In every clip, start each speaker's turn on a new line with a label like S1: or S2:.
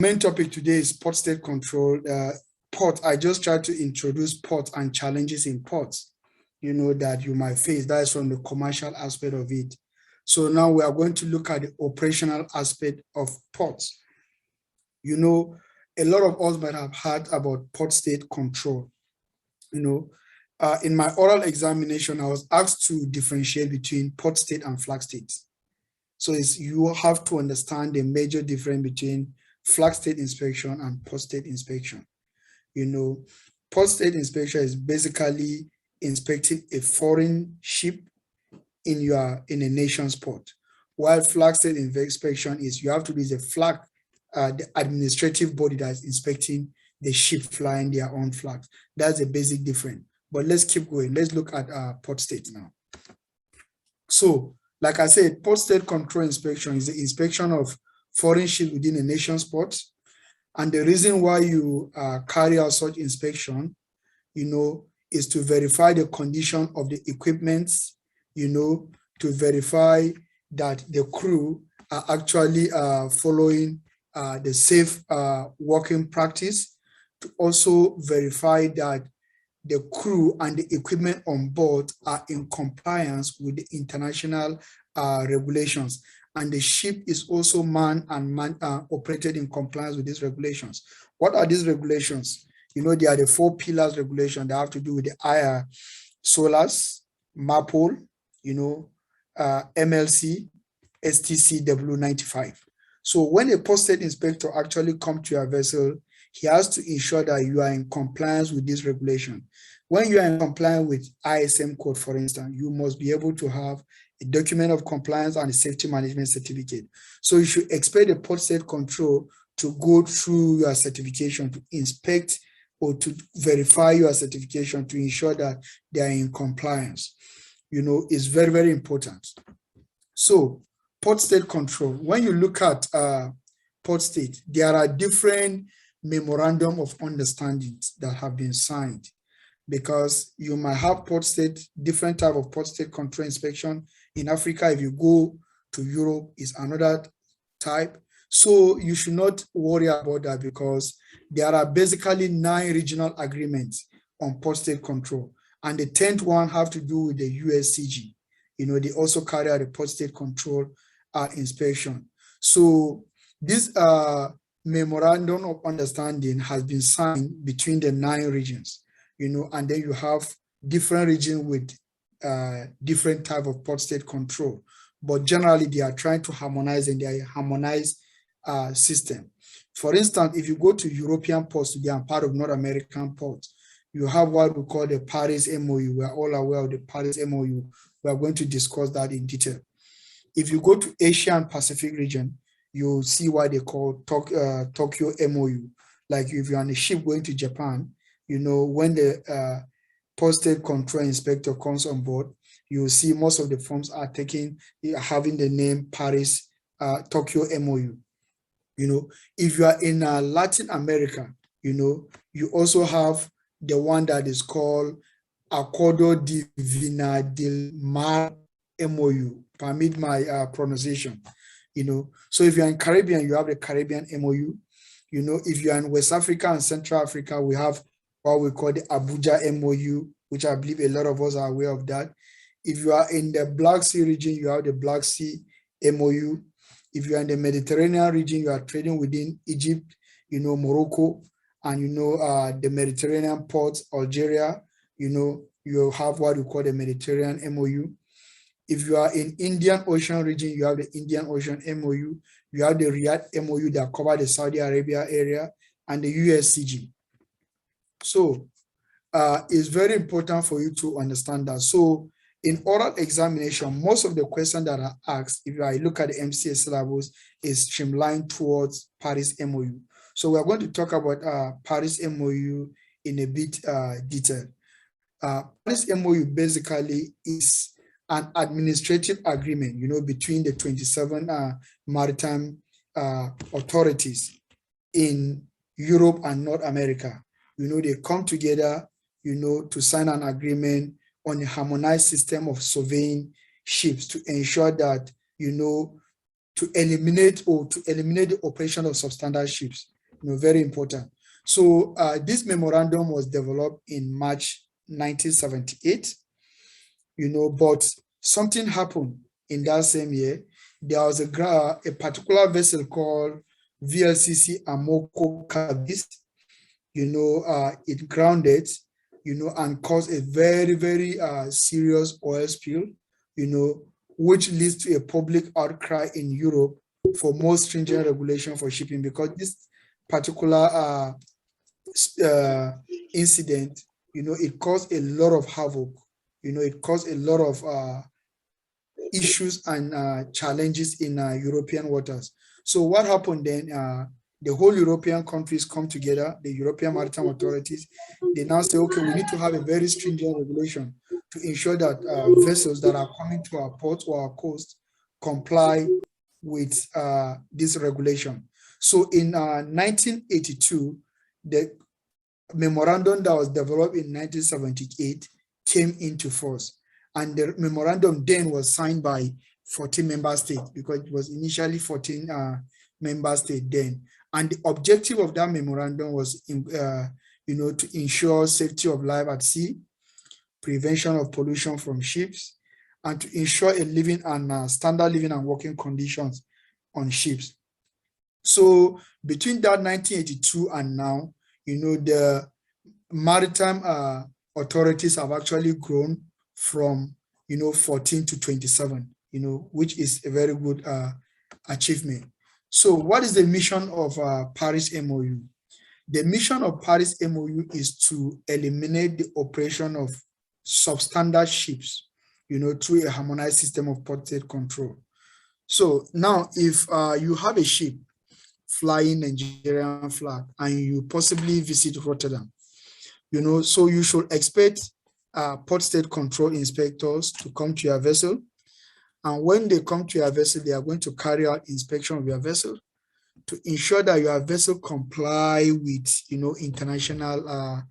S1: Main topic today is port state control. Port, I just tried to introduce ports and challenges in ports, that you might face. That is from the commercial aspect of it. So now we are going to look at the operational aspect of ports. A lot of us might have heard about port state control. In my oral examination, I was asked to differentiate between port state and flag states. So you have to understand the major difference between flag state inspection and port state inspection. Port state inspection is basically inspecting a foreign ship in a nation's port, while flag state inspection is you have to use a flag, the administrative body that is inspecting the ship flying their own flags. That's a basic difference. But let's keep going. Let's look at port state now. So, like I said, port state control inspection is the inspection of foreign ships within a nation's port. And the reason why you carry out such inspection, is to verify the condition of the equipment, to verify that the crew are actually following the safe working practice, to also verify that the crew and the equipment on board are in compliance with the international regulations. And the ship is also manned and operated in compliance with these regulations. What are these regulations? They are the 4 pillars regulation that have to do with the SOLAS, MAPOL, MLC, STCW 95. So when a port state inspector actually comes to your vessel, he has to ensure that you are in compliance with this regulation. When you are in compliance with ISM code, for instance, you must be able to have a document of compliance and a safety management certificate. So you should expect the port state control to go through your certification, to inspect or to verify your certification to ensure that they are in compliance. Is very, very important. So port state control, when you look at port state, there are different memorandum of understandings that have been signed, because you might have port state, different type of port state control inspection. In Africa, if you go to Europe, is another type. So you should not worry about that, because there are basically 9 regional agreements on port state control. And the 10th one have to do with the USCG. They also carry out the port state control inspection. So this memorandum of understanding has been signed between the 9 regions, and then you have different regions with different type of port state control. But generally, they are trying to harmonize, and they are a harmonized system. For instance, if you go to European ports, they are part of North American ports, you have what we call the Paris MOU. We are all aware of the Paris MOU. We are going to discuss that in detail. If you go to Asia and Pacific region, you'll see what they call Tokyo MOU. Like if you're on a ship going to Japan, when the port state control inspector comes on board, you'll see most of the forms are having the name Paris Tokyo MOU. If you are in Latin America, you also have the one that is called Acordo de Vina del Mar MOU. Permit my pronunciation. So if you're in Caribbean, you have the Caribbean MOU. If you're in West Africa and Central Africa, we have what we call the Abuja MOU, which I believe a lot of us are aware of that. If you are in the Black Sea region, you have the Black Sea MOU. If you are in the Mediterranean region, you are trading within Egypt, Morocco, and the Mediterranean ports, Algeria, you have what we call the Mediterranean MOU. If you are in Indian Ocean region, you have the Indian Ocean MOU. You have the Riyadh MOU that cover the Saudi Arabia area, and the USCG. So it's very important for you to understand that. So in oral examination, most of the questions that are asked, if I look at the MCA syllabus, is streamlined towards Paris MOU. So we're going to talk about Paris MOU in a bit detail. Paris MOU basically is an administrative agreement, between the 27 maritime authorities in Europe and North America. They come together, to sign an agreement on a harmonized system of surveying ships to ensure that, to eliminate the operation of substandard ships. Very important. So this memorandum was developed in March 1978, but something happened in that same year. There was a particular vessel called VLCC Amoko Cabis, it grounded, and caused a very, very serious oil spill, which leads to a public outcry in Europe for more stringent regulation for shipping, because this particular incident, it caused a lot of havoc. It caused a lot of issues and challenges in European waters. So what happened then? The whole European countries come together, the European Maritime Authorities, they now say, okay, we need to have a very stringent regulation to ensure that vessels that are coming to our ports or our coast comply with this regulation. So in 1982, the memorandum that was developed in 1978 came into force. And the memorandum then was signed by 14 member states, because it was initially 14 member states then. And the objective of that memorandum was, to ensure safety of life at sea, prevention of pollution from ships, and to ensure a living and standard living and working conditions on ships. So between that 1982 and now, the maritime authorities have actually grown from 14 to 27, which is a very good achievement. So what is the mission of Paris MOU? The mission of Paris MOU is to eliminate the operation of substandard ships, through a harmonized system of port state control. So now, if you have a ship flying Nigerian flag and you possibly visit Rotterdam, so you should expect port state control inspectors to come to your vessel. And when they come to your vessel, they are going to carry out inspection of your vessel to ensure that your vessel comply with, international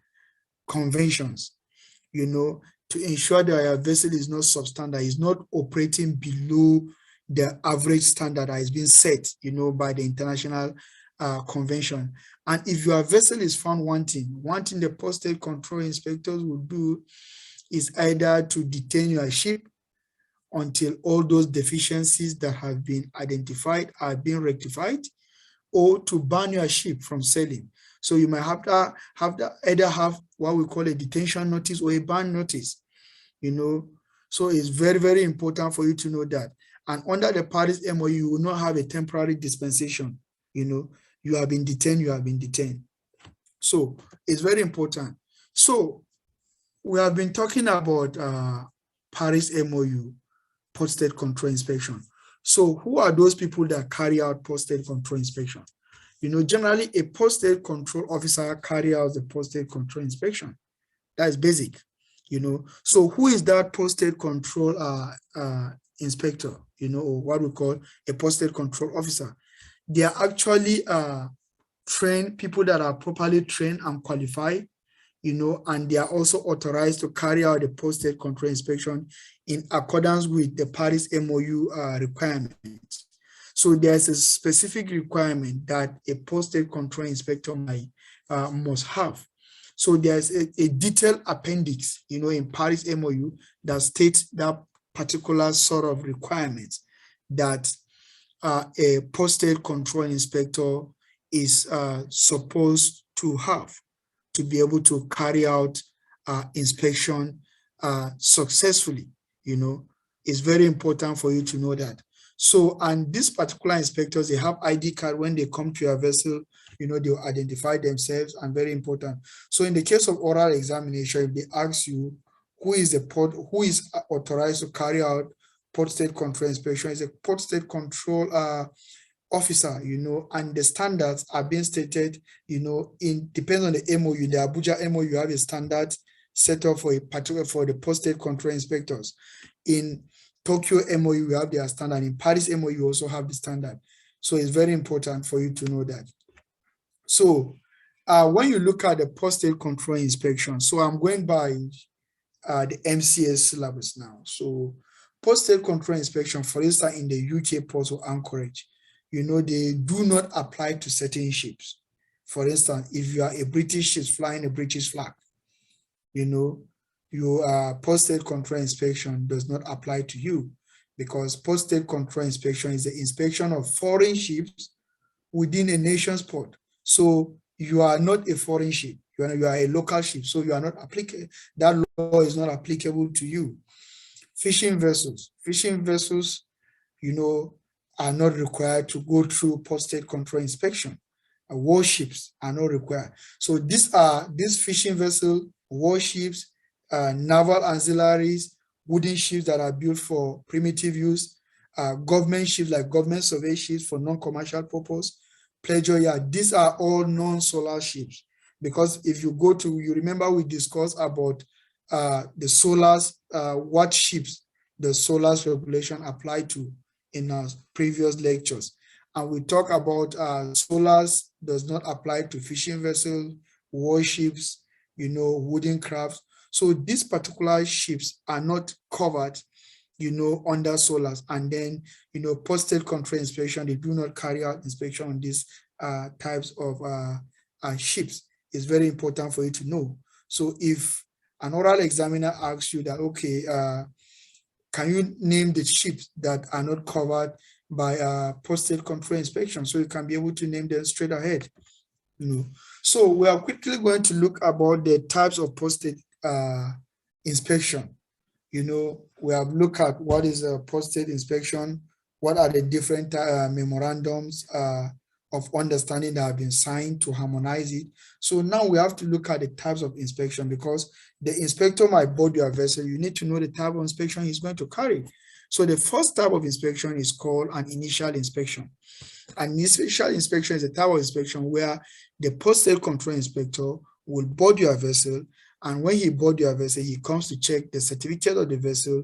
S1: conventions, to ensure that your vessel is not substandard, is not operating below the average standard that has been set, by the international convention. And if your vessel is found wanting, the port state control inspectors will do is either to detain your ship until all those deficiencies that have been identified are being rectified, or to ban your ship from sailing. So you might have to either have what we call a detention notice or a ban notice, So it's very, very important for you to know that. And under the Paris MOU, you will not have a temporary dispensation. You have been detained, So it's very important. So we have been talking about Paris MOU, port state control inspection. So who are those people that carry out port state control inspection? Generally a port state control officer carry out the port state control inspection. That is basic, So who is that port state control inspector, or what we call a port state control officer? They are actually trained people that are properly trained and qualified, and they are also authorized to carry out the port state control inspection in accordance with the Paris MOU requirements. So there's a specific requirement that a port state control inspector must have. So there's a detailed appendix, in Paris MOU that states that particular sort of requirements that a port state control inspector is supposed to have to be able to carry out inspection successfully. It's very important for you to know that. So, and these particular inspectors, they have ID card. When they come to your vessel, they'll identify themselves, and very important. So in the case of oral examination, if they ask you who is authorized to carry out port state control inspection, is a port state control officer, and the standards are being stated, depends on the MOU. The Abuja MOU, you have a standard set up for the port state control inspectors. In Tokyo MOU, you have their standard. In Paris MOU, you also have the standard. So it's very important for you to know that. So when you look at the port state control inspection, so I'm going by the MCS syllabus now. So post-sale control inspection, for instance, in the UK port of Anchorage, they do not apply to certain ships. For instance, if you are a British ship flying a British flag, your post-sale control inspection does not apply to you, because post-sale control inspection is the inspection of foreign ships within a nation's port. So you are not a foreign ship, you are a local ship, so you are not applicable. That law is not applicable to you. Fishing vessels, are not required to go through post-sale control inspection. Warships are not required. So these fishing vessels, warships, naval ancillaries, wooden ships that are built for primitive use, government ships like government survey ships for non-commercial purpose, pleasure yacht. These are all non-solar ships, because if you remember we discussed about the solars, what ships the solars regulation apply to in our previous lectures. And we talk about solars does not apply to fishing vessels, warships, wooden crafts. So these particular ships are not covered, under solars. And then, post-sale control inspection, they do not carry out inspection on these types of ships. It's very important for you to know. So if an oral examiner asks you that, okay, can you name the ships that are not covered by post-sale control inspection? So you can be able to name them straight ahead. So we are quickly going to look about the types of post-sale inspection. We have looked at what is a post-sale inspection, what are the different memorandums of understanding that have been signed to harmonize it. So now we have to look at the types of inspection, because the inspector might board your vessel. You need to know the type of inspection he's going to carry. So the first type of inspection is called an initial inspection. An initial inspection is a type of inspection where the post-sale control inspector will board your vessel, and when he boards your vessel, he comes to check the certificate of the vessel,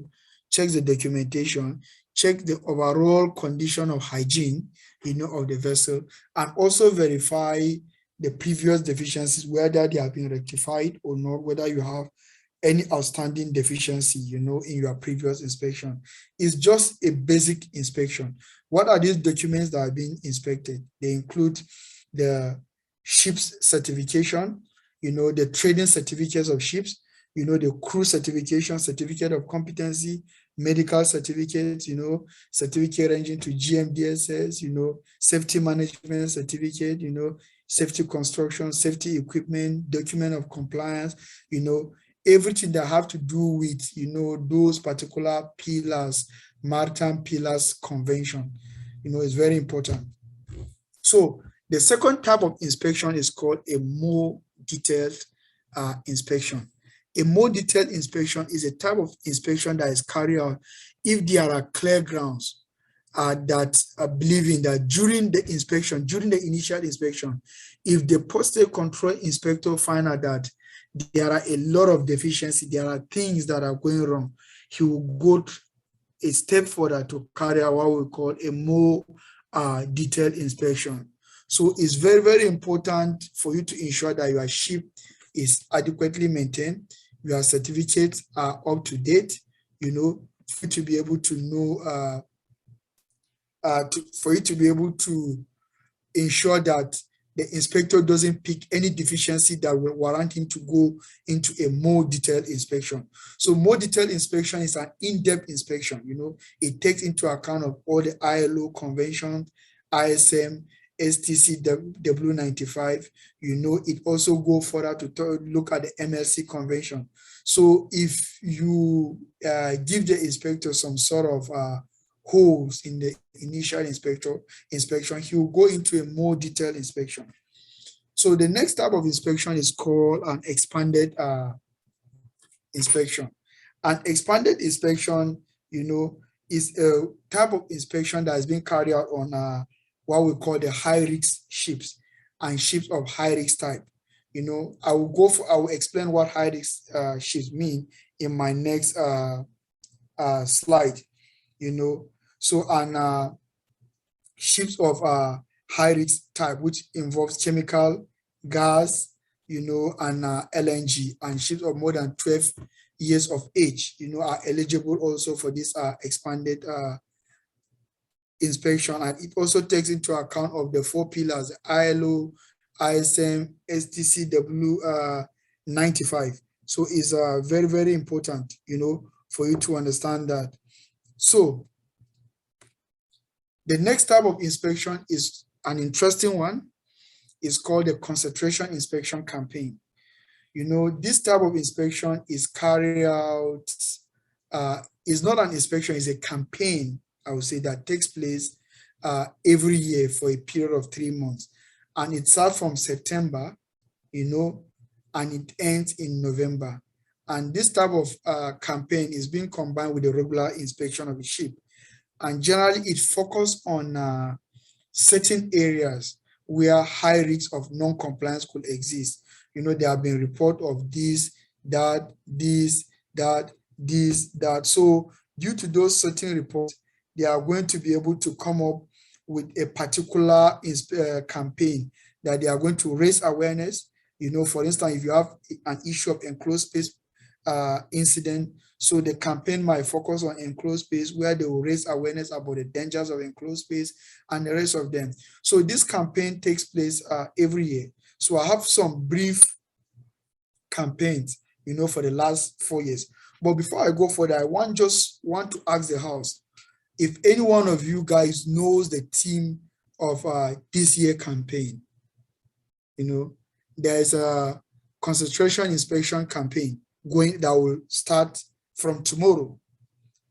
S1: checks the documentation, check the overall condition of hygiene, of the vessel, and also verify the previous deficiencies, whether they have been rectified or not, whether you have any outstanding deficiency, in your previous inspection. It's just a basic inspection. What are these documents that are being inspected? They include the ship's certification, the trading certificates of ships, the crew certification, certificate of competency, medical certificates, certificate ranging to GMDSS, safety management certificate, safety construction, safety equipment, document of compliance, everything that have to do with, those particular pillars, maritime pillars convention, is very important. So the second type of inspection is called a more detailed inspection. A more detailed inspection is a type of inspection that is carried out if there are clear grounds that are believing that during the initial inspection, if the post-sale control inspector finds out that there are a lot of deficiency, there are things that are going wrong, he will go a step further to carry out what we call a more detailed inspection. So it's very, very important for you to ensure that your ship is adequately maintained, your certificates are up to date, for you to be able to know, for you to be able to ensure that the inspector doesn't pick any deficiency that will warrant him to go into a more detailed inspection. So more detailed inspection is an in-depth inspection. It takes into account of all the ILO conventions, ISM, STC W95. It also go further to look at the MLC convention. So if you give the inspector some sort of holes in the initial inspection, he will go into a more detailed inspection. So the next type of inspection is called an expanded inspection. An expanded inspection, is a type of inspection that has been carried out on what we call the high-risk ships and ships of high-risk type. I will explain what high-risk ships mean in my next slide. So on ships of high-risk type, which involves chemical, gas, and LNG, and ships of more than 12 years of age, are eligible also for this expanded inspection. And it also takes into account of the 4 pillars: ILO, ISM, STCW 95. So it's very, very important, for you to understand that. So the next type of inspection is an interesting one. It's called the concentration inspection campaign. This type of inspection is carried out, it's not an inspection, it's a campaign, I would say, that takes place every year for a period of 3 months. And it starts from September, and it ends in November. And this type of campaign is being combined with the regular inspection of the ship. And generally, it focuses on certain areas where high risks of non-compliance could exist. There have been reports of this, that, this, that, this, that. So due to those certain reports, they are going to be able to come up with a particular campaign that they are going to raise awareness. For instance, if you have an issue of enclosed space incident, so the campaign might focus on enclosed space, where they will raise awareness about the dangers of enclosed space and the rest of them. So this campaign takes place every year. So I have some brief campaigns, for the last 4 years. But before I go further, I just want to ask the house, if any one of you guys knows the theme of this year campaign. There's a concentration inspection campaign that will start from tomorrow,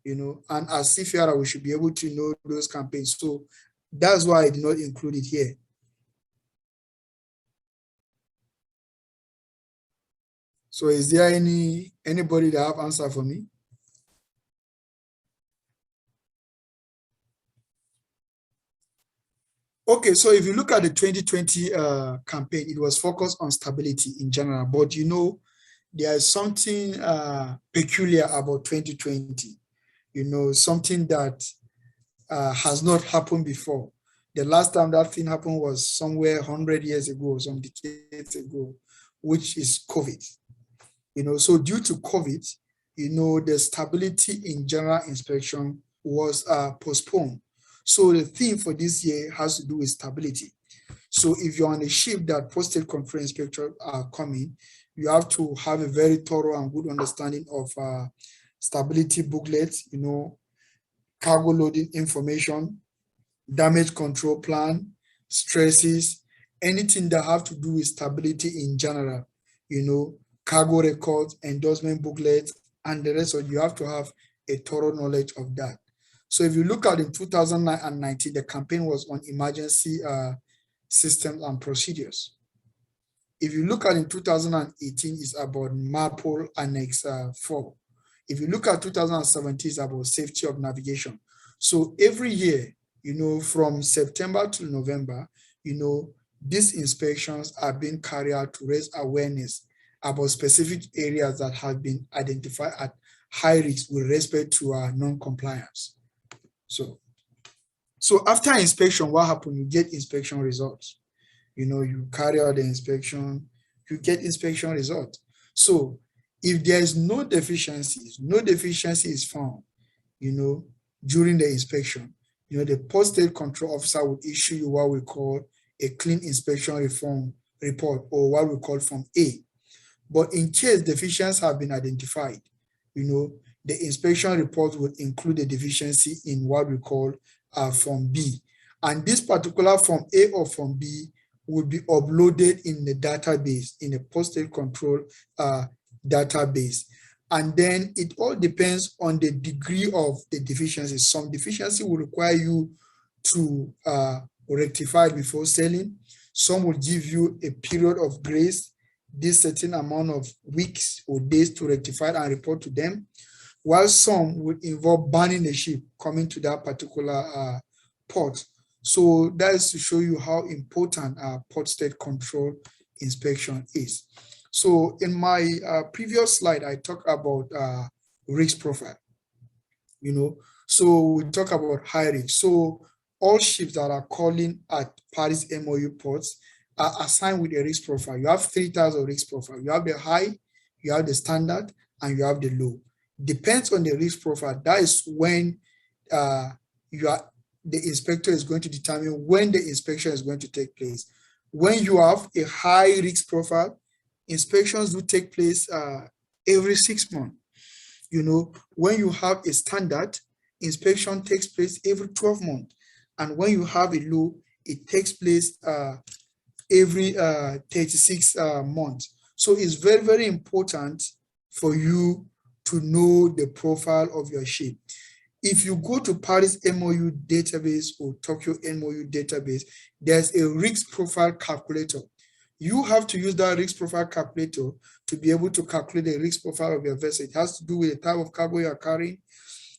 S1: and as seafarer, we should be able to know those campaigns. So that's why I did not include it here. So is there anybody that have answer for me? Okay, so if you look at the 2020 campaign, it was focused on stability in general, but there is something peculiar about 2020, something that has not happened before. The last time that thing happened was somewhere 100 years ago, some decades ago, which is COVID. So due to COVID, the stability in general inspection was postponed. So the theme for this year has to do with stability. So if you're on a ship that posted control inspectors are coming, you have to have a very thorough and good understanding of stability booklets, cargo loading information, damage control plan, stresses, anything that have to do with stability in general, cargo records, endorsement booklets, and the rest of you have to have a thorough knowledge of that. So if you look at in 2019, the campaign was on emergency systems and procedures. If you look at in 2018, it's about MAPOL Annex 4. If you look at 2017, it's about safety of navigation. So every year, from September to November, these inspections are being carried out to raise awareness about specific areas that have been identified at high risk with respect to non-compliance. So after inspection, what happens? You get inspection results. You carry out the inspection, you get inspection results. So if there is no deficiency is found, during the inspection, the posted control officer will issue you what we call a clean inspection reform report, or what we call Form A. But in case deficiencies have been identified, the inspection report will include the deficiency in what we call Form B. And this particular Form A or Form B will be uploaded in the database, in a posted control database. And then it all depends on the degree of the deficiency. Some deficiency will require you to rectify it before sailing. Some will give you a period of grace, this certain amount of weeks or days to rectify it and report to them, while some would involve banning the ship coming to that particular port. So that is to show you how important port state control inspection is. So in my previous slide, I talked about risk profile, so we talk about high risk. So all ships that are calling at Paris MOU ports are assigned with a risk profile. You have 3 types of risk profile. You have the high, you have the standard, and you have the low. Depends on the risk profile. That is when the inspector is going to determine when the inspection is going to take place. When you have a high risk profile, inspections do take place every 6 months. When you have a standard, inspection takes place every 12 months. And when you have a low, it takes place every 36 months. So it's very, very important for you to know the profile of your ship. If you go to Paris MOU database or Tokyo MOU database, there's a risk profile calculator. You have to use that risk profile calculator to be able to calculate the risk profile of your vessel. It has to do with the type of cargo you're carrying,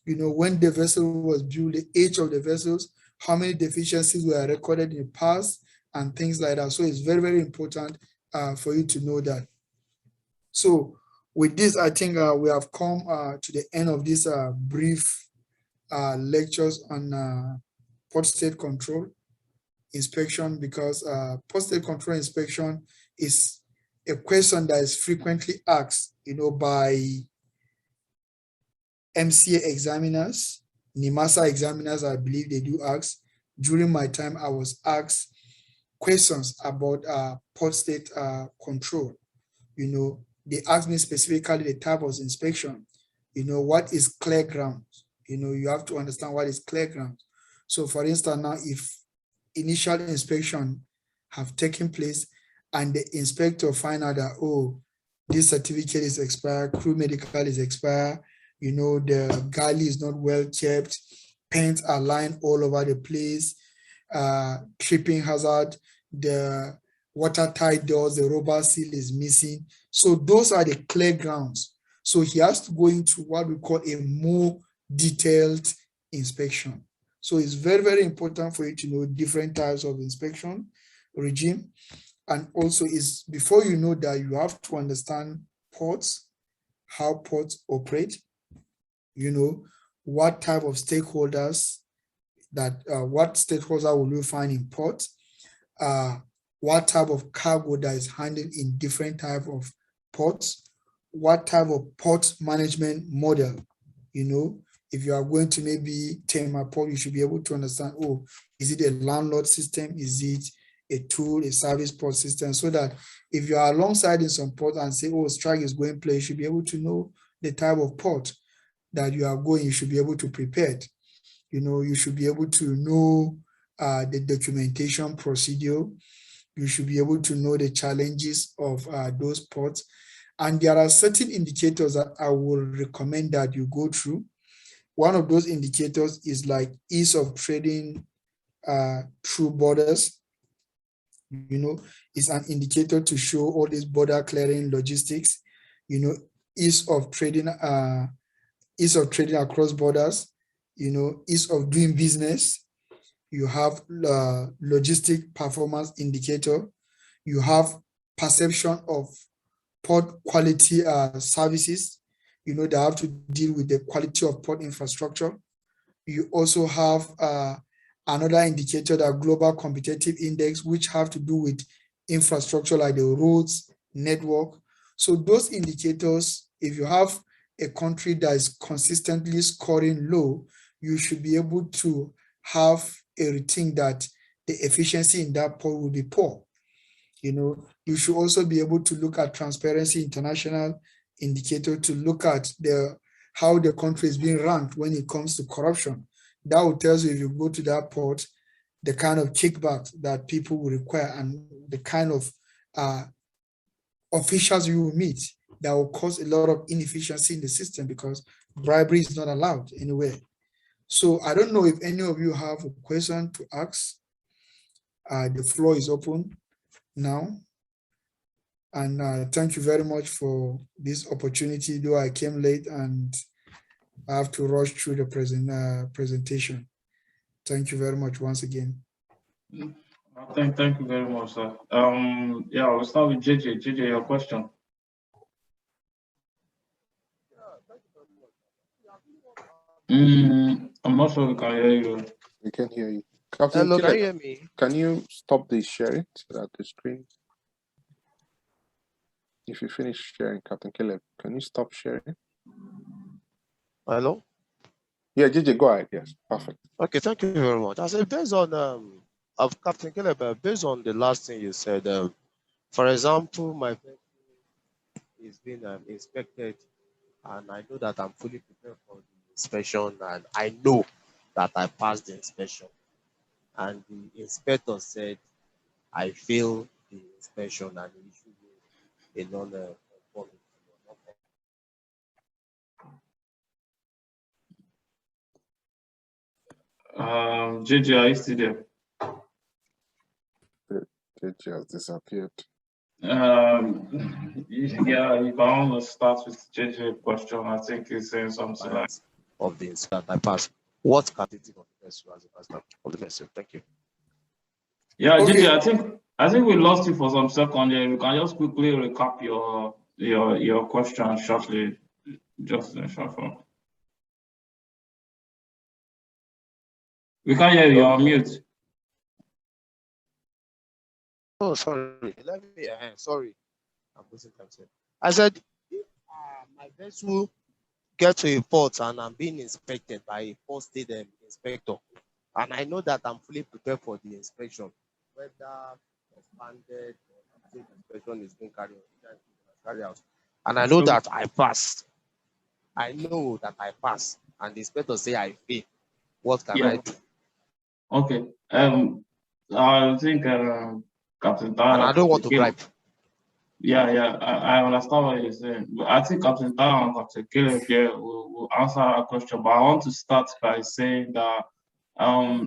S1: when the vessel was built, the age of the vessels, how many deficiencies were recorded in the past, and things like that. So it's very, very important for you to know that. So with this, I think we have come to the end of this brief lectures on port state control inspection, because port state control inspection is a question that is frequently asked, by MCA examiners, NIMASA examiners. I believe they do ask. During my time, I was asked questions about port state control. They asked me specifically the type of inspection. What is clear ground? You have to understand what is clear ground. So for instance, now if initial inspection have taken place and the inspector find out that, oh, this certificate is expired, crew medical is expired, the galley is not well kept, paints are lying all over the place, tripping hazard, the watertight doors, the rubber seal is missing. So those are the clear grounds. So he has to go into what we call a more detailed inspection. So it's very, very important for you to know different types of inspection regime. And also is before you know that, you have to understand ports, how ports operate, what type of stakeholders what stakeholder will you find in ports, what type of cargo that is handled in different type of ports, what type of port management model. If you are going to maybe tame a port, you should be able to understand, oh, is it a landlord system? Is it a tool, a service port system? So that if you are alongside in some port and say, oh, strike is going place, you should be able to know the type of port that you are going. You should be able to prepare. You should be able to know the documentation procedure. You should be able to know the challenges of those ports. And there are certain indicators that I will recommend that you go through. One of those indicators is like ease of trading through borders. It's an indicator to show all these border clearing logistics, ease of trading across borders, ease of doing business. You have logistic performance indicator. You have perception of port quality services, they have to deal with the quality of port infrastructure. You also have another indicator, that global competitive index, which have to do with infrastructure like the roads, network. So those indicators, if you have a country that is consistently scoring low, you should be able to have a routine that the efficiency in that port will be poor. You should also be able to look at Transparency International indicator to look at how the country is being ranked when it comes to corruption. That will tell you, if you go to that port, the kind of kickbacks that people will require and the kind of officials you will meet that will cause a lot of inefficiency in the system, because bribery is not allowed anywhere. So I don't know if any of you have a question to ask. The floor is open now. And thank you very much for this opportunity, though I came late and I have to rush through the presentation. Thank you very much once again.
S2: Thank you very much, sir. Yeah, we'll start with JJ. JJ, your question. I'm not sure we can hear you.
S3: We can hear you. Captain,
S4: hello, can you hear me?
S3: Can you stop the sharing so that the screen? If you finish sharing, Captain Caleb, can you stop sharing?
S4: Hello?
S3: Yeah, JJ, go ahead. Yes, perfect.
S4: Okay, thank you very much. I said, based on of Captain Caleb, based on the last thing you said, for example, my vehicle is being inspected, and I know that I'm fully prepared for the inspection, and I know that I passed the inspection, and the inspector said I failed the inspection and it should be a non-conforming.
S2: JJ, are you still there?
S3: JJ has disappeared.
S2: Yeah, if I want to start with JJ question, I think he's saying something like
S4: of the inspection I passed. What can I take of the vessel as a master of the vessel? Thank you.
S2: Yeah,
S1: Okay.
S2: JJ, I think we lost you for some second there. You can just quickly recap your question shortly, just in short form. We can't hear you. You're on mute.
S4: Oh, sorry. Let me. Sorry, I'm losing time. I said, if my vessel get to a port and I'm being inspected by a port state inspector, and I know that I'm fully prepared for the inspection, whether expanded or state inspection is being carried out, and I know that I pass. I know that I pass, and the inspector say I fail. What can I do?
S2: Okay. I think Captain Tyler.
S4: And I don't want to bribe.
S2: Yeah, I understand what you're saying. But I think Captain Tyler and Captain Caleb here will answer that question. But I want to start by saying that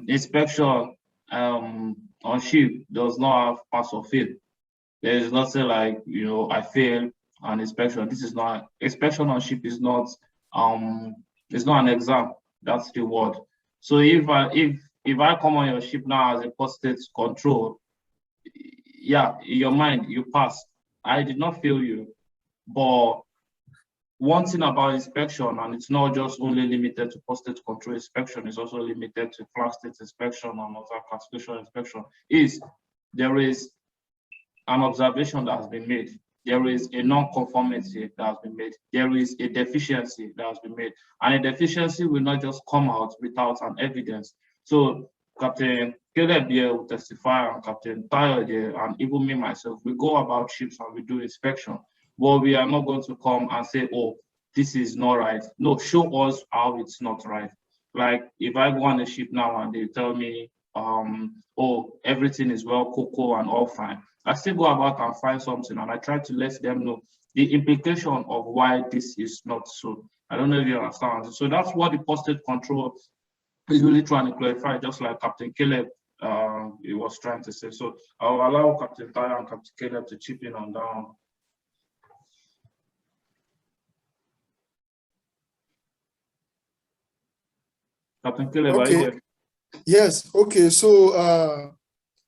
S2: inspection on ship does not have pass or fail. There is nothing like, I fail an inspection. This is not inspection on ship is not it's not an exam. That's the word. So if I come on your ship now as a port state control, yeah, in your mind you pass. I did not fail you, but one thing about inspection, and it's not just only limited to port state control inspection, it's also limited to flag state inspection and other classification inspection, is there is an observation that has been made. There is a non-conformity that has been made. There is a deficiency that has been made. And a deficiency will not just come out without an evidence. So Captain Caleb here will testify, and Captain Tayo here, and even me myself, we go about ships and we do inspection. But we are not going to come and say, oh, this is not right. No, show us how it's not right. Like if I go on a ship now and they tell me, oh, everything is well, cocoa and all fine, I still go about and find something and I try to let them know the implication of why this is not so. I don't know if you understand. So that's what the port state control is really trying to clarify, just like Captain Caleb he was trying to say. So I'll allow Captain Tyler and Captain Caleb to chip in on that. Captain Caleb,
S1: okay.
S2: are you there?
S1: Yes, okay. So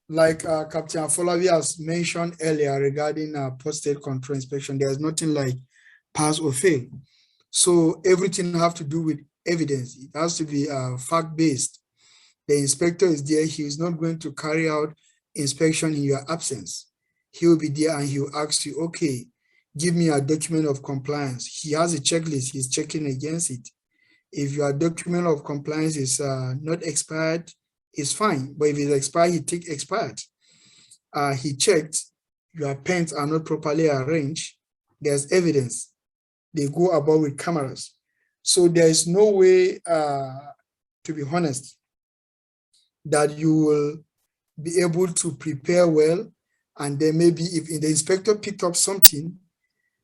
S1: like Captain Afolabi has mentioned earlier regarding port state control inspection, there's nothing like pass or fail. So everything have to do with evidence. It has to be fact-based. The inspector is there. He is not going to carry out inspection in your absence. He will be there and he will ask you, okay, give me a document of compliance. He has a checklist. He's checking against it. If your document of compliance is not expired, it's fine. But if it's expired, he take expired. He checked, your pens are not properly arranged. There's evidence. They go about with cameras. So there is no way, to be honest, that you will be able to prepare well. And then maybe if the inspector picked up something,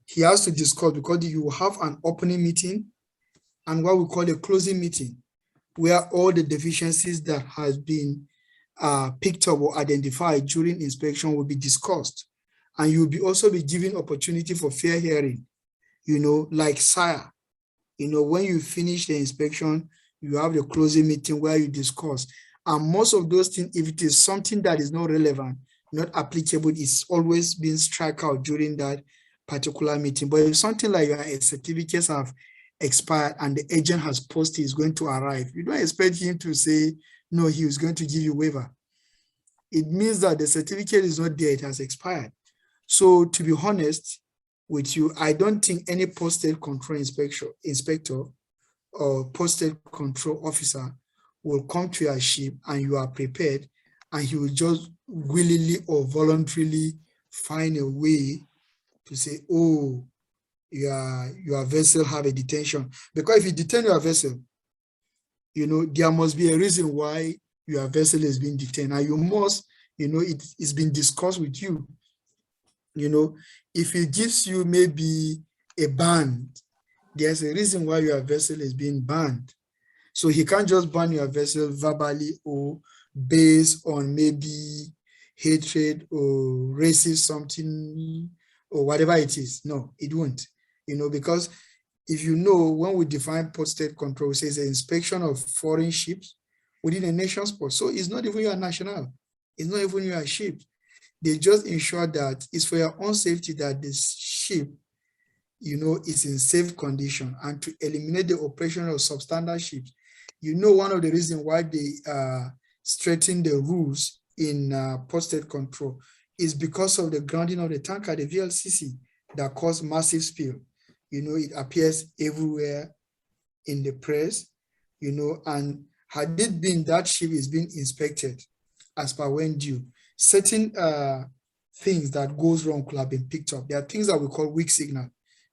S1: he has to discuss, because you have an opening meeting and what we call a closing meeting, where all the deficiencies that has been picked up or identified during inspection will be discussed. And you'll be also be given opportunity for fair hearing, like SIRE. When you finish the inspection, you have the closing meeting where you discuss. And most of those things, if it is something that is not relevant, not applicable, it's always been struck out during that particular meeting. But if something like your certificates have expired and the agent has posted is going to arrive, you don't expect him to say, no, he was going to give you waiver. It means that the certificate is not there, it has expired. So to be honest, with you, I don't think any posted control inspector or posted control officer will come to your ship and you are prepared, and he will just willingly or voluntarily find a way to say, oh, your vessel have a detention. Because if you detain your vessel, there must be a reason why your vessel is being detained. And you must, it's been discussed with you. If it gives you maybe a ban, there's a reason why your vessel is being banned. So he can't just ban your vessel verbally or based on maybe hatred or racist something or whatever it is. No, it won't. Because if when we define posted control, it says the inspection of foreign ships within a nation's port. So it's not even your national, it's not even your ship. They just ensure that it's for your own safety that this ship, is in safe condition, and to eliminate the operation of substandard ships. One of the reasons why they straighten the rules in posted control is because of the grounding of the tanker, the VLCC, that caused massive spill. It appears everywhere in the press, and had it been that ship is being inspected as per when due, certain things that goes wrong could have been picked up. There are things that we call weak signal.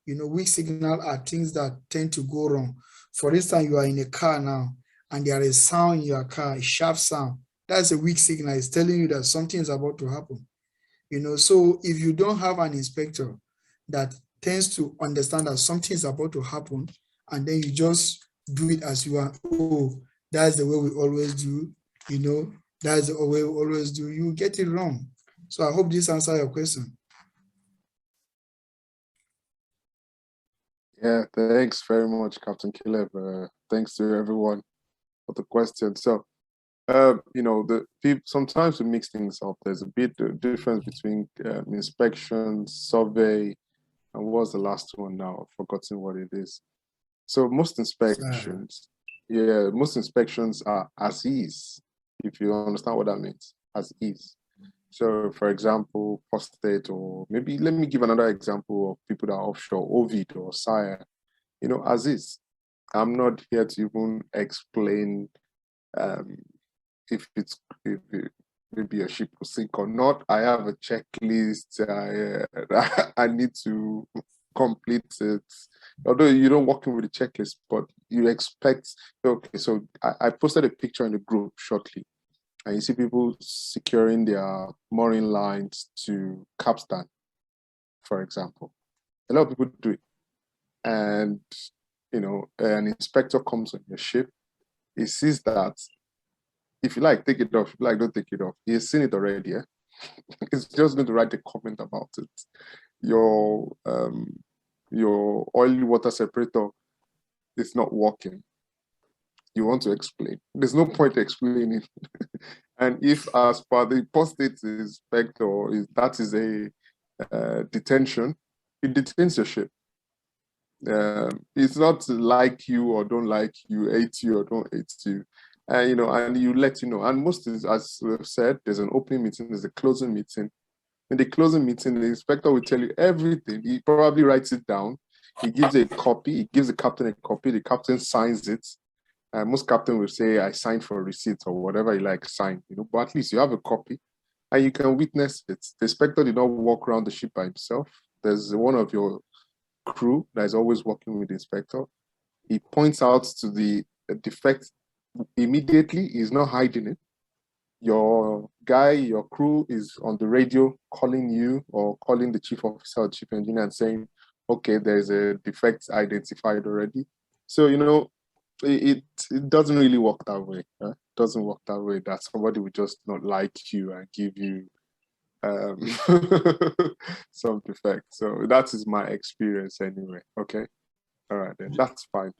S1: Weak signal are things that tend to go wrong. For instance, you are in a car now, and there is sound in your car, a sharp sound. That's a weak signal. It's telling you that something is about to happen. So if you don't have an inspector that tends to understand that something is about to happen, and then you just do it as you are, oh, that's the way we always do, that's the way we always do, you get it wrong. So I hope this answers your question.
S3: Yeah, thanks very much, Captain Caleb. Thanks to everyone for the question. So, the people, sometimes we mix things up. There's a bit of difference between inspection, survey, and what's the last one now? I've forgotten what it is. So most inspections, most inspections are as is, if you understand what that means, as is. So, for example, posted, or maybe let me give another example of people that are offshore, Ovid or Sire, as is. I'm not here to even explain if maybe a ship will sink or not. I have a checklist. I need to complete it. Although you don't walk in with a checklist, but you expect, okay, so I posted a picture in the group shortly, and you see people securing their mooring lines to capstan, for example. A lot of people do it. And, an inspector comes on your ship, he sees that, if you like, take it off, if you like, don't take it off. He's seen it already, yeah? He's just going to write a comment about it. Your oily water separator is not working. You want to explain. There's no point explaining. And if, as per the posted inspector, that is a detention, it detains your ship. It's not like you or don't like you, hate you or don't hate you. And you let you know. And most is, as we've said, there's an opening meeting, there's a closing meeting. In the closing meeting, the inspector will tell you everything. He probably writes it down. He gives a copy. He gives the captain a copy. The captain signs it. And most captain will say, I signed for a receipt or whatever you like, sign. But at least you have a copy and you can witness it. The inspector did not walk around the ship by himself. There's one of your crew that is always working with the inspector. He points out to the defect immediately. He's not hiding it. Your guy, your crew is on the radio calling you or calling the chief officer or chief engineer and saying, okay, there's a defect identified already. So, it doesn't really work that way. It doesn't work that way, that somebody would just not like you and give you some defect. So that is my experience anyway. Okay. All right, then that's fine.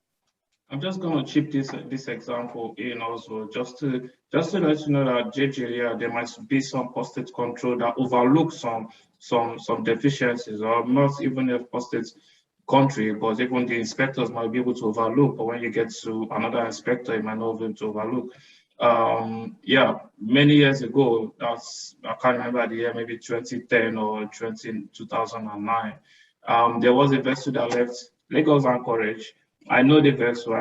S2: I'm just going to chip this example in also, just to let you know that JJ, there might be some posted control that overlook some deficiencies, or not even a posted country, but even the inspectors might be able to overlook. But when you get to another inspector, you might not be able to overlook. Many years ago, I can't remember the year, maybe 2010 or 2009. There was a vessel that left Lagos Anchorage. I know the vessel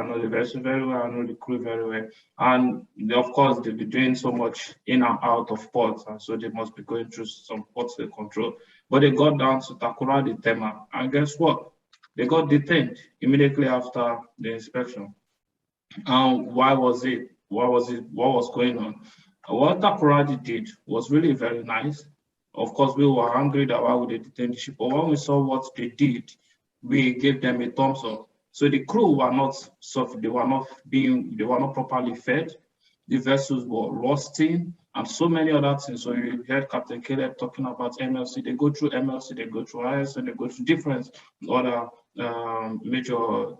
S2: very well, I know the crew very well. And of course, they'll be doing so much in and out of ports, and so they must be going through some ports they control. But they got down to Takura de Tema, and guess what? They got detained immediately after the inspection. Why was it? What was going on? What Takoradi did was really very nice. Of course, we were angry that why would they detain the ship, but when we saw what they did, we gave them a thumbs up. So the crew were not suffered, they were not properly fed. The vessels were rusting and so many other things. So you heard Captain Caleb talking about MLC. They go through MLC, they go through IS, and they go through different other major,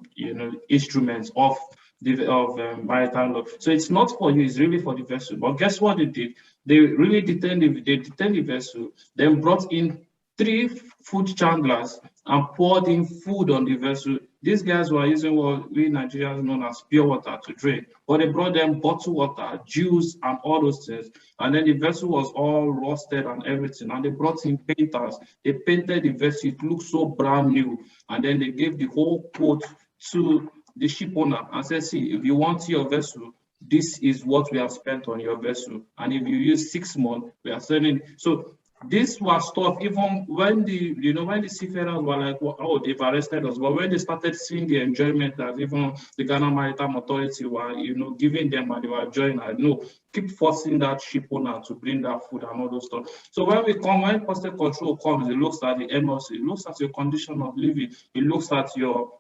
S2: instruments of maritime law. So it's not for you, it's really for the vessel. But guess what they did? They really detained the vessel, then brought in 3 food chandlers and poured in food on the vessel. These guys were using what we Nigerians know as pure water to drink, but they brought them bottled water, juice, and all those things. And then the vessel was all rusted and everything. And they brought in painters. They painted the vessel. It looked so brand new. And then they gave the whole quote to the ship owner and said, see, if you want your vessel, this is what we have spent on your vessel. And if you use 6 months, we are selling. So this was stuff, even when the seafarers were like, oh, they've arrested us. But when they started seeing the enjoyment that even the Ghana Maritime Authority were, giving them, and they were enjoying, I know, keep forcing that ship owner to bring that food and all those stuff. So when posted control comes, it looks at the MLC, it looks at your condition of living, it looks at your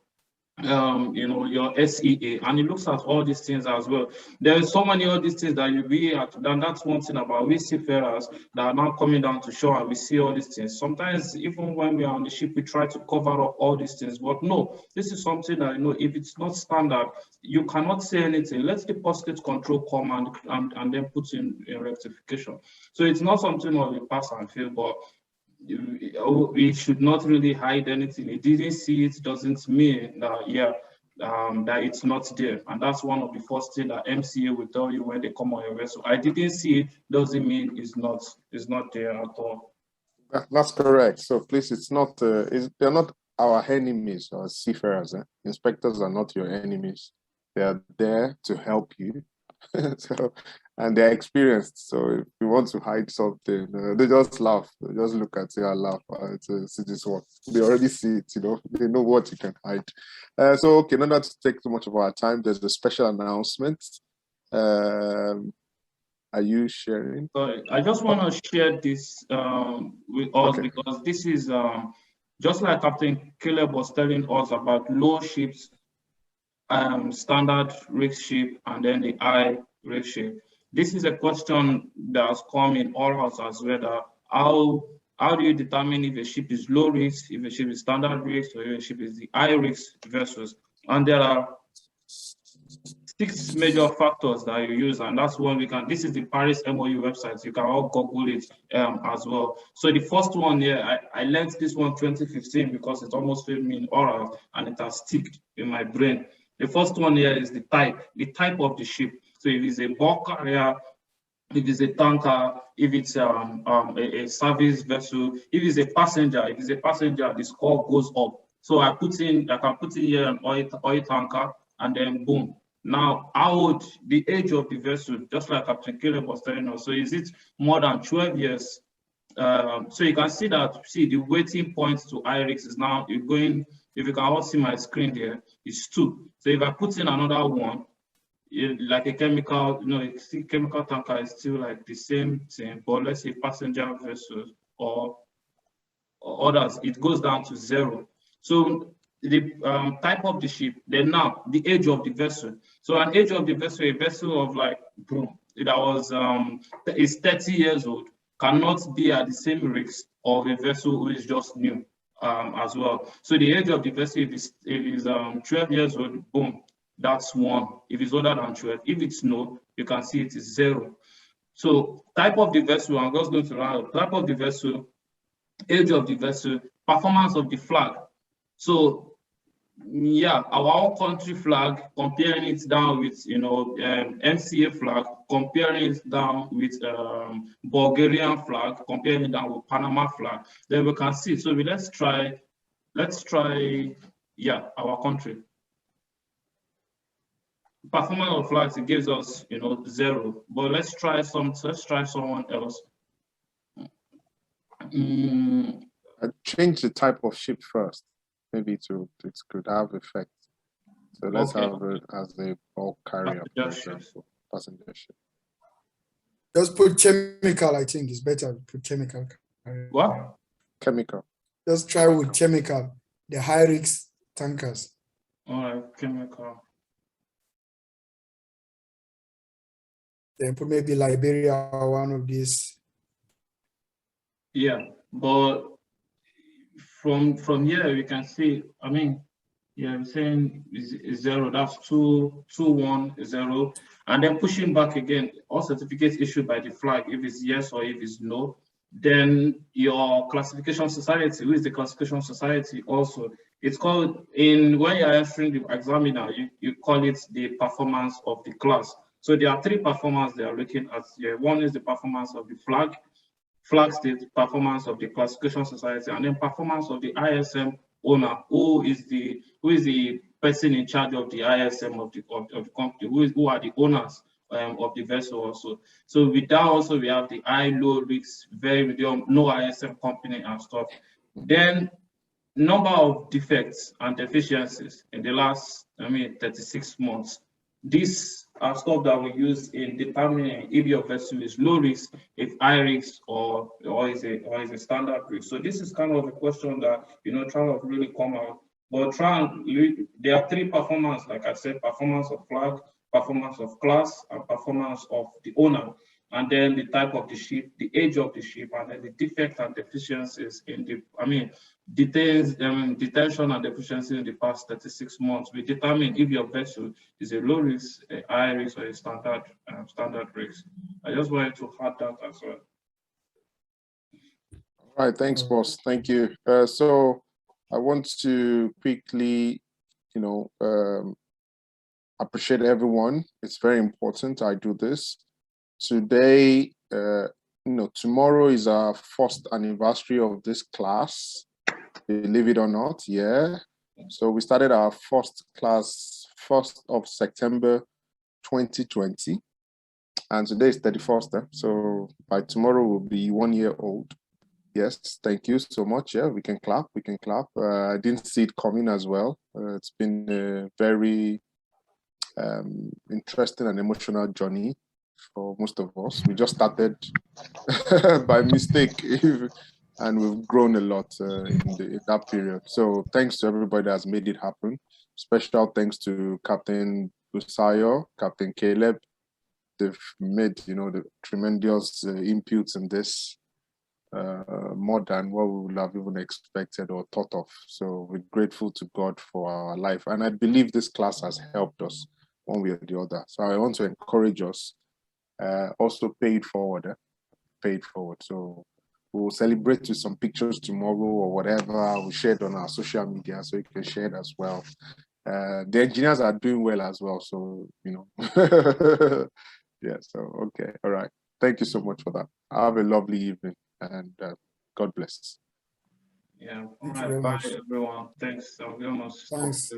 S2: your SEA, and it looks at all these things as well. There are so many of these things that you be at, and that's one thing about we seafarers that are now coming down to shore, and we see all these things. Sometimes even when we are on the ship, we try to cover up all these things, but no, this is something that, if it's not standard, you cannot say anything. Let the postage control come and then put in rectification. So it's not something of a pass and fail, but we should not really hide anything. It didn't see it doesn't mean that that it's not there. And that's one of the first things that MCA will tell you when they come on your vessel. I didn't see it doesn't mean it's not there at all.
S3: That's correct. So please, they're not our enemies or seafarers. Inspectors are not your enemies. They are there to help you. And they're experienced. So if you want to hide something, they just laugh. They just look at you and laugh. See this one. They already see it, They know what you can hide. So, okay, not to take too much of our time, there's a special announcement. Are you sharing?
S2: Sorry, I just want to share this with us, because this is just like Captain Caleb was telling us about low ships, standard rig ship, and then the high rig ship. This is a question that has come in all house as well. How do you determine if a ship is low risk, if a ship is standard risk, or if a ship is the high risk vessels? And there are 6 major factors that you use, and that's one this is the Paris MOU website. You can all Google it as well. So the first one here, I learned this one 2015 because it almost failed me in oral and it has stuck in my brain. The first one here is the type of the ship. So if it's a bulk carrier, if it's a tanker, if it's a service vessel, if it's a passenger, the score goes up. So I can put in here an oil tanker, and then boom. Now, the age of the vessel, just like Captain Caleb was telling us, so is it more than 12 years? So you can see the waiting point to IRIX is now, you're going, if you can all see my screen there, it's 2. So if I put in another one, like a chemical, chemical tanker is still like the same thing, but let's say passenger vessels or others, it goes down to 0. So the type of the ship, then now the age of the vessel. So an age of the vessel, a vessel of like, that was is 30 years old, cannot be at the same risk of a vessel who is just new as well. So the age of the vessel, if it's 12 years old, boom, that's 1. If it's older than 12, if it's no, you can see it is 0. So type of the vessel, I'm just going to round up. Type of the vessel, age of the vessel, performance of the flag. So yeah, our own country flag, comparing it down with MCA flag, comparing it down with Bulgarian flag, comparing it down with Panama flag, then we can see. So let's try let's try, yeah, our country. Performance of flights, it gives us, 0. But let's try someone else.
S3: Change the type of ship first. Maybe it could have effect. So let's have it as a bulk carrier, for example, passenger ship.
S1: Just put chemical, I think it's better. Put chemical.
S2: What?
S3: Chemical.
S1: Just try with chemical, the high risk tankers.
S2: All right, chemical.
S1: Then put maybe Liberia or one of these.
S2: Yeah, but from here we can see, I mean, yeah, I'm saying is 0, that's 2, 2, 1, 0. And then pushing back again, all certificates issued by the flag, if it's yes or if it's no, then your classification society, who is the classification society also, it's called, when you're answering the examiner, you call it the performance of the class. So there are 3 performances they are looking at here. One is the performance of the flag state, performance of the classification society, and then performance of the ISM owner, who is the person in charge of the ISM of the company, who are the owners of the vessel also. So with that also we have the high, low risks, very medium, no ISM company and stuff. Then number of defects and deficiencies in the last 36 months. These are stuff that we use in determining if your vessel is low risk, if high risk, or is a standard risk. So this is kind of a question that try to really come out. But there are 3 performance, like I said: performance of flag, performance of class, and performance of the owner. And then the type of the ship, the age of the ship, and then the defects and deficiencies in the, detention and deficiency in the past 36 months. We determine if your vessel is a low risk, a high risk, or a standard risk. I just wanted to add that as well.
S3: All right, thanks, boss. Thank you. So I want to quickly, appreciate everyone. It's very important I do this. Today, tomorrow is our 1st anniversary of this class. Believe it or not, yeah. So we started our first class 1st of September 2020, and today is 31st. So by tomorrow we'll be 1 year old. Yes, thank you so much. Yeah, we can clap. I didn't see it coming as well. It's been a very interesting and emotional journey for most of us. We just started by mistake, and we've grown a lot in that period. So thanks to everybody that has made it happen. Special thanks to Captain Busayo, Captain Caleb. They've made the tremendous inputs in this, more than what we would have even expected or thought of. So we're grateful to God for our life, and I believe this class has helped us one way or the other. So I want to encourage us, also pay it forward. So we'll celebrate with some pictures tomorrow or whatever. We'll share it on our social media so you can share it as well. The engineers are doing well as well, so yeah. So okay, all right. Thank you so much for that. Have a lovely evening, and God bless.
S2: Yeah.
S1: Thank
S2: All
S1: you very
S2: right. Bye,
S1: much.
S2: everyone. Thanks.
S1: Thanks.